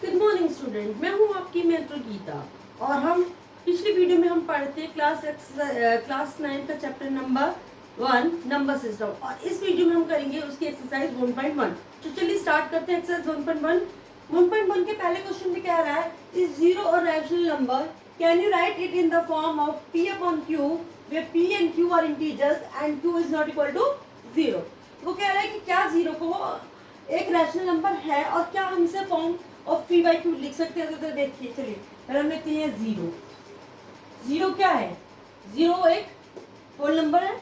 Good morning student, मैं हूं आपकी मेंटर गीता। और हम पिछली वीडियो में हम पढ़ते क्लास 9 का चैप्टर नंबर 1 नंबर सिस्टम, और इस वीडियो में हम करेंगे उसकी एक्सरसाइज 1.1। तो चलिए स्टार्ट करते हैं एक्सरसाइज 1.1। 1.1 के पहले क्वेश्चन में कह रहा है, इज जीरो और rational number, can you right it in the form of p upon q where p and q are integers and q is not equal to 0। वो कह रहा है कि क्या जीरो को एक रैशनल नंबर है और क्या हम इसे form of p by Q लिख सकते हैं। तो देखिए, चलिए पहले हम लिखते हैं जीरो। जीरो क्या है? जीरो एक होल नंबर है,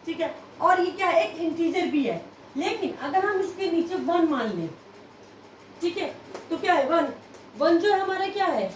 ठीक है, और ये क्या है? एक इंटीजर भी है। लेकिन अगर हम इसके नीचे वन मान लें, ठीक है, तो क्या है? वन वन जो है हमारा क्या है?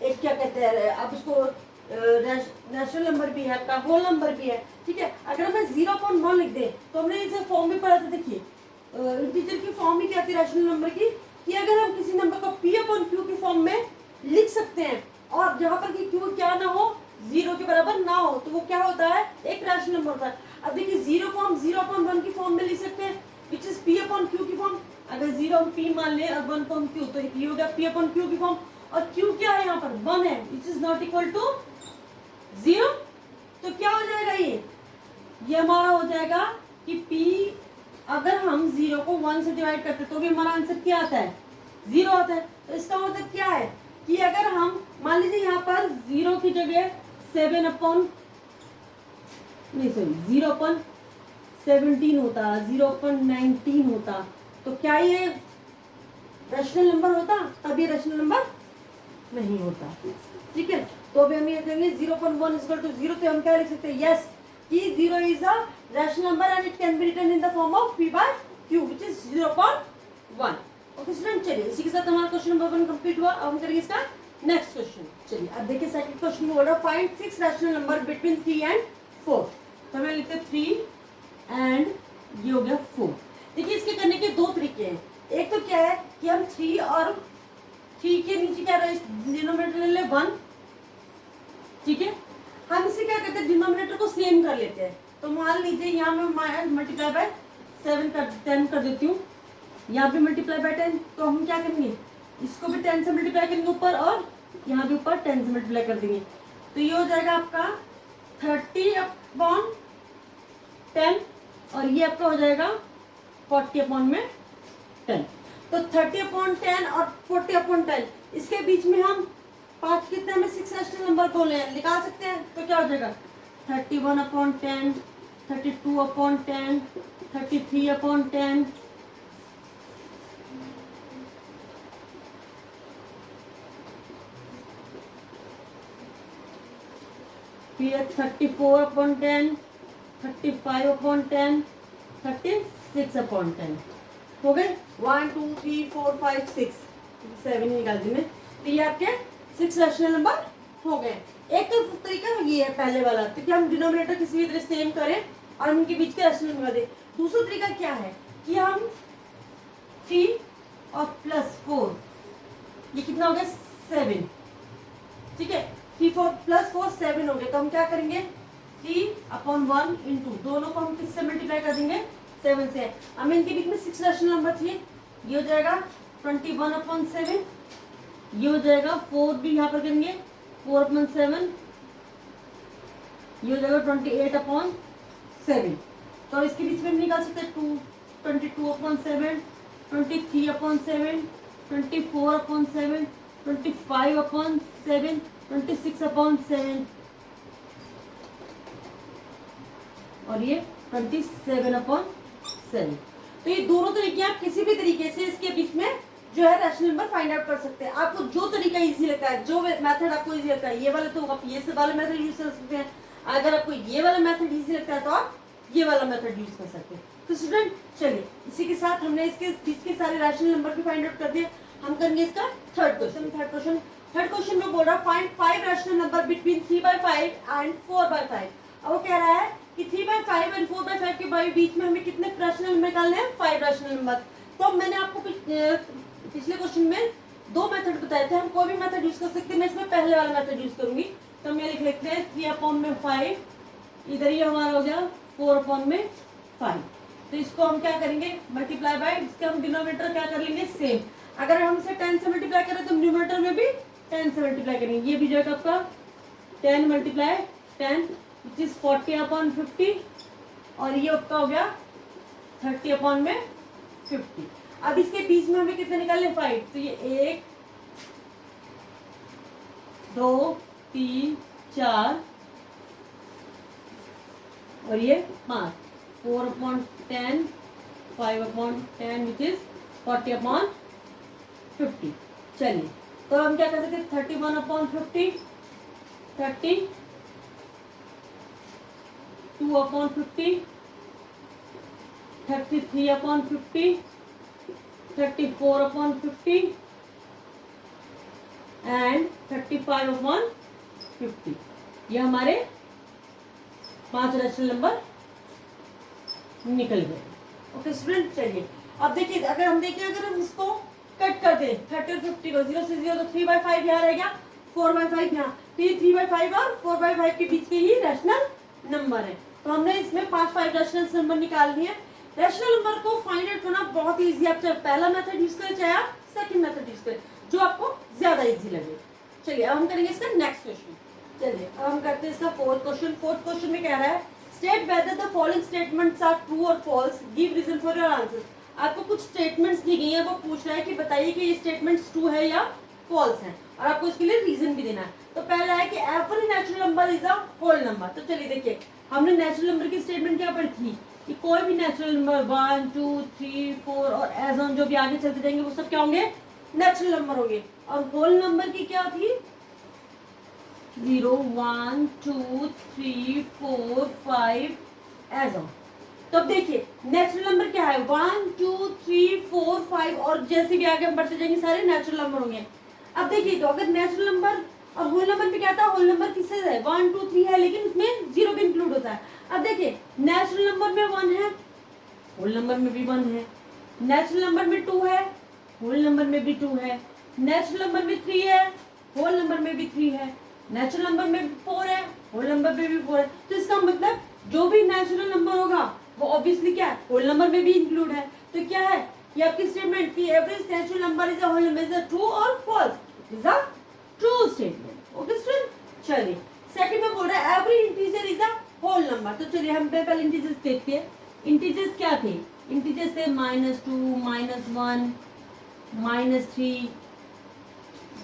एक क्या कहते हैं, अब उसको नेचुरल नंबर भी है, आपका होल नंबर भी है, ठीक है। अगर हमें 0.1 लिख दें तो हमने इसे फॉर्म भी पढ़ा था। देखिए, इंटीजर की फॉर्म ही क्या आती है रैशनल नंबर की, कि अगर हम किसी नंबर को p अपॉन क्यू की फॉर्म में लिख सकते हैं और जहां पर कि क्यू क्या ना हो, जीरो के बराबर ना हो, तो वो क्या होता है? एक रैशनल नंबर होता है। अब देखिए, जीरो को हम 0.1 की फॉर्म में लिख सकते हैं, which is p upon Q की फॉर्म। अगर जीरो हम p मान ले और 1 को हम q, तो ये हो गया p अपॉन क्यू की फॉर्म। और q क्या है? यहाँ पर 1 है, which is not equal to 0। तो क्या हो जाएगा? ये हमारा हो जाएगा कि p, अगर हम 0 को 1 से डिवाइड करते तो भी हमारा आंसर क्या आता है? 0 आता है। तो इसका मतलब क्या है कि अगर हम मान लीजिए यहाँ पर 0 की जगह 7 अपॉन नहीं सॉरी 0.17 होता, 0.19 होता, तो क्या ये रैशनल नंबर होता? तब ये रैशनल नंबर नहीं होता, ठीक है। तो अभी हम ये कहेंगे 0.1 इज इक्वल टू 0, तो हम क्या लिख सकते हैं? यस, कि 0 is a rational number and it can be written in the form of p by q which is 0.1। Okay student, चलिए इसी के साथ हमारा क्वेश्चन नंबर 1 कंप्लीट हुआ। अब हम करेंगे इसका नेक्स्ट क्वेश्चन। चलिए अब देखिए, सेकंड क्वेश्चन में बोल रहा है find 6 rational number between 3 and 4। तो हमें लिखते हैं 3 एंड ये हो गया 4। देखिए, इसके करने के दो तरीके हैं। एक तो क्या है कि हम 3 और 3 के नीचे क्या रहे, डिनोमिनेटर ले ले 1, ठीक है। हम इसे क्या करते हैं? डिनोमिनेटर को सेम कर लेते हैं। तो मान लीजिए यहाँ मैं मल्टीप्लाई बाय 7 कर 10 कर देती हूँ, यहाँ भी मल्टीप्लाई बाय 10। तो हम क्या करेंगे? इसको भी 10 से मल्टीप्लाई करेंगे ऊपर, और यहाँ भी ऊपर 10 से मल्टीप्लाई कर देंगे। तो ये हो जाएगा आपका 30/10, और ये आपका हो जाएगा 40/10। तो 30/10 और 40/10, इसके बीच में हम 5 कितने में 6 रैशनल नंबर को निकाल सकते हैं। तो क्या हो जाएगा? 31/10, 32/10, 33/10, फिर 34/10, 35/10, 36/10 हो गए। 1 2 3 4 5 6 7 निकाल दी मैं। तो ये आपके 6 रैशनल नंबर हो गए। एक तो तरीका ये है पहले वाला, तो कि हम डिनोमिनेटर किसी भी तरह सेम करें और उनके बीच के रैशनल नंबर दें। दूसरा तरीका क्या है कि हम 3 और प्लस 4, ये कितना हो गया? 7, ठीक है। 3 4 प्लस 4 7 हो गया। तो हम क्या करेंगे? 3/1 इंटू दोनों को हम किससे मल्टीप्लाई कर देंगे? 7 से। हमें इनके बीच में 6 रैशनल नंबर चाहिए। ये हो जाएगा 21/7, ये हो जाएगा 4 भी यहाँ पर करेंगे 4/7, ये हो जाएगा 28/7। तो इसके बीच में हम निकाल सकते हैं 22/7, 23/7, 24/7, 25/7, 26/7 और ये 27/7। तो ये दोनों तरीके आप किसी भी तरीके से इसके बीच में जो है रैशनल नंबर फाइंड आउट कर सकते हैं। आपको जो तरीका इजी लगता है, जो मेथड आपको इजी लगता है, ये वाला तो आप ये वाला मेथड यूज कर सकते हैं। अगर आपको ये वाला मेथड इजी लगता है तो आप ये वाला मेथड यूज कर सकते हैं। तो स्टूडेंट, चलिए इसी के साथ हमने इसके बीच के सारे रैशनल नंबर भी फाइंड आउट कर दिए। हम करेंगे इसका थर्ड क्वेश्चन। थर्ड क्वेश्चन में बोल रहा है find 5 rational number between 3/5 and 4/5। अब वो कह रहा है कि 3/5 एंड 4/5 के बीच में हमें कितने रैशनल नंबर निकालने हैं? 5 रैशनल नंबर। तो मैंने आपको पिछले क्वेश्चन में 2 मेथड बताए थे, हम कोई भी मेथड यूज कर सकते हैं। मैं इसमें पहले वाला मेथड यूज करूंगी। तो हम ये लिख लेते हैं 3/5, इधर ये हमारा हो गया 4/5। तो इसको हम क्या करेंगे? मल्टीप्लाई बाय, इसके हम डिनोमिनेटर क्या कर लेंगे? सेम। अगर हम इसे 10 से मल्टीप्लाई करें तो न्यूमरेटर में भी 10 से मल्टीप्लाई करेंगे। ये भी जो है आपका 10 मल्टीप्लाई 10 विच इज 40/50 और ये आपका हो गया 30/50। अब इसके बीच में हमें कितने निकालने 5, तो ये 1 2 3 4 और ये 5, 4/10 5/10 विच इज 40/50। चलिए तो हम क्या कर सकते हैं 31/50 30 2/50 33/50 34/50 एंड 35/50। ये हमारे 5 रैशनल नंबर निकल गए। ओके स्टूडेंट, चलिए अब देखिए अगर हम इसको कट कर दें 30 और 50 को 0 से 0 तो 3/5 यहाँ रह गया, 4/5 यहाँ, तो ये 3/5 और 4/5 के बीच के ही रैशनल नंबर है। तो हमने इसमें 5 रैशनल नंबर निकाल दिए। रैशनल नंबर को फाइंड आउट करना बहुत इजी है, आप चाहे पहला मेथड यूज करें चाहे आप सेकंड मेथड यूज करें, जो आपको ज्यादा इजी लगे। चलिए अब हम करेंगे इसका नेक्स्ट क्वेश्चन। चलिए अब हम करते हैं इसका फोर्थ क्वेश्चन। फोर्थ क्वेश्चन में कह रहा है state whether the following statements are true और false, give reason for your answer. आपको कुछ स्टेटमेंट्स दी गई है, वो पूछ रहा है कि बताइए कि ये स्टेटमेंट्स ट्रू है या फॉल्स है और आपको इसके लिए रीजन भी देना है। तो पहला है कि every natural number is a whole number. तो चलिए देखिए हमने नेचुरल नंबर की स्टेटमेंट क्या पढ़ी थी कि कोई भी नेचुरल नंबर 1 2 3 4 और एज ऑन जो भी आगे चलते जाएंगे वो सब क्या होंगे नेचुरल नंबर होंगे। और होल नंबर की क्या थी 0 1 2 3 4 5 एज ऑन। तो अब देखिए नेचुरल नंबर क्या है 1 2 3 4 5 और जैसे भी आगे हम बढ़ते जाएंगे सारे नेचुरल नंबर होंगे। अब देखिए तो अगर नेचुरल नंबर और होल नंबर पे क्या था, होल नंबर किससे है 1 2 3 है लेकिन उसमें 0 भी इंक्लूड होता है। अब देखिए नेचुरल नंबर में 1 है, होल नंबर में भी 1 है, नेचुरल नंबर में 2 है, होल नंबर में भी 2 है, नेचुरल नंबर में 3 है, होल नंबर में भी 3 है, नेचुरल नंबर में 4 है, होल नंबर में भी 4 है। तो इसका मतलब जो भी नेचुरल नंबर होगा वो ऑब्वियसली क्या है होल नंबर में भी इंक्लूड है। तो क्या है ये आपकी स्टेटमेंट की average natural number is a whole number, is a true और false, is a true statement. Okay student, चलिए सेकंड में बोल रहा है every integer is a whole number. तो चलिए हम पहले इंटीजर्स देखते हैं। इंटीजर्स क्या थे, इंटीजर्स थे -2 -1 -3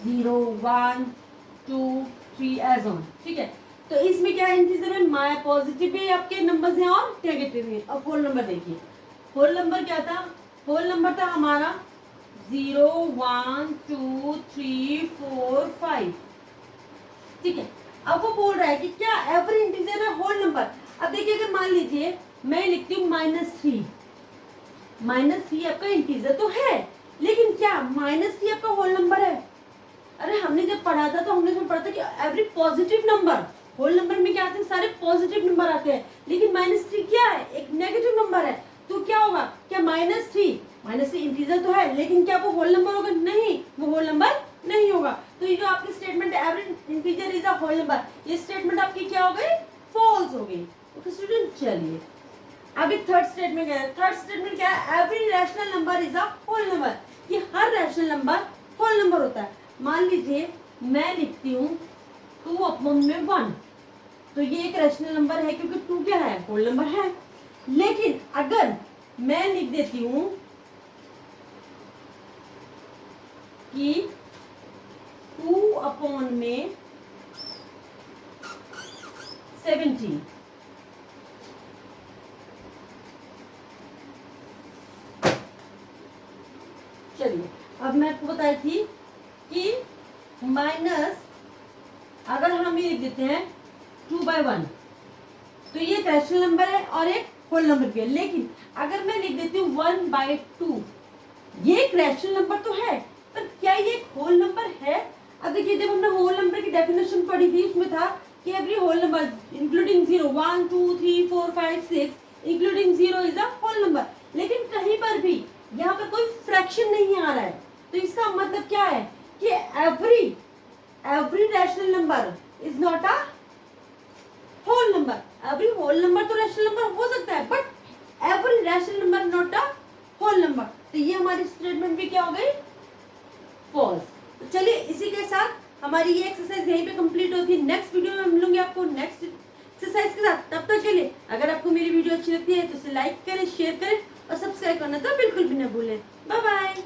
0 1 2 3 एज ऑन। ठीक है, तो इसमें क्या है इंटीजर में माय पॉजिटिव भी आपके नंबर्स हैं और नेगेटिव भी। अब होल नंबर देखिए, होल नंबर क्या था, होल नंबर था हमारा 0 1 2 3 4 5। ठीक है, अब वो बोल रहा है कि क्या एवरी इंटीजर है होल नंबर। अब देखिए अगर मान लीजिए मैं लिखती हूँ -3, -3 आपका इंटीजर तो है लेकिन क्या -3 आपका होल नंबर है। अरे हमने जब पढ़ा था तो हमने इसमें पढ़ा था कि every positive number, whole number में क्या आते हैं सारे पॉजिटिव नंबर आते हैं, लेकिन -3 क्या है एक नेगेटिव नंबर है। तो क्या होगा, क्या -3 इंटीजर तो है लेकिन क्या वो होल नंबर होगा, नहीं वो होल नंबर नहीं होगा। तो ये जो आपकी स्टेटमेंट है every integer is a whole number, ये स्टेटमेंट आपकी क्या हो गई फॉल्स हो गई। ओके स्टूडेंट, चलिए अभी थर्ड स्टेटमेंट क्या है, थर्ड स्टेटमेंट क्या है every rational number is a whole number. ये हर रैशनल नंबर होल नंबर होता है। मान लीजिए मैं लिखती हूँ 2/1, तो ये एक रैशनल नंबर है क्योंकि 2 क्या है होल नंबर है। लेकिन अगर मैं लिख देती हूँ कि 2/17, चलिए अब मैं आपको बताई थी कि माइनस अगर हम ये लिख देते हैं 2/1 तो ये एक रैशनल नंबर है और एक होल नंबर भी है। लेकिन अगर मैं लिख देती हूँ 1/2, ये एक रैशनल नंबर तो है पर क्या ये एक होल नंबर है। अब देखिए जब हमने होल नंबर की डेफिनेशन पढ़ी थी उसमें था कि every whole number including 0 1 2 3 4 5 6 including 0 is a whole number. लेकिन कहीं पर भी यहाँ पर कोई फ्रैक्शन नहीं आ रहा है, तो इसका मतलब क्या है कि every rational number is not a whole number. Every whole number तो रैशनल नंबर हो सकता है but every rational number not a whole number. तो ये हमारी स्टेटमेंट भी क्या हो गई पॉज। तो चलिए इसी के साथ हमारी ये एक्सरसाइज यहीं पे कंप्लीट होती है। नेक्स्ट वीडियो में हम मिलेंगे आपको नेक्स्ट एक्सरसाइज के साथ। तब तक के लिए अगर आपको मेरी वीडियो अच्छी लगती है तो इसे लाइक करें, शेयर करें और सब्सक्राइब करना तो बिल्कुल भी ना भूलें। Bye bye.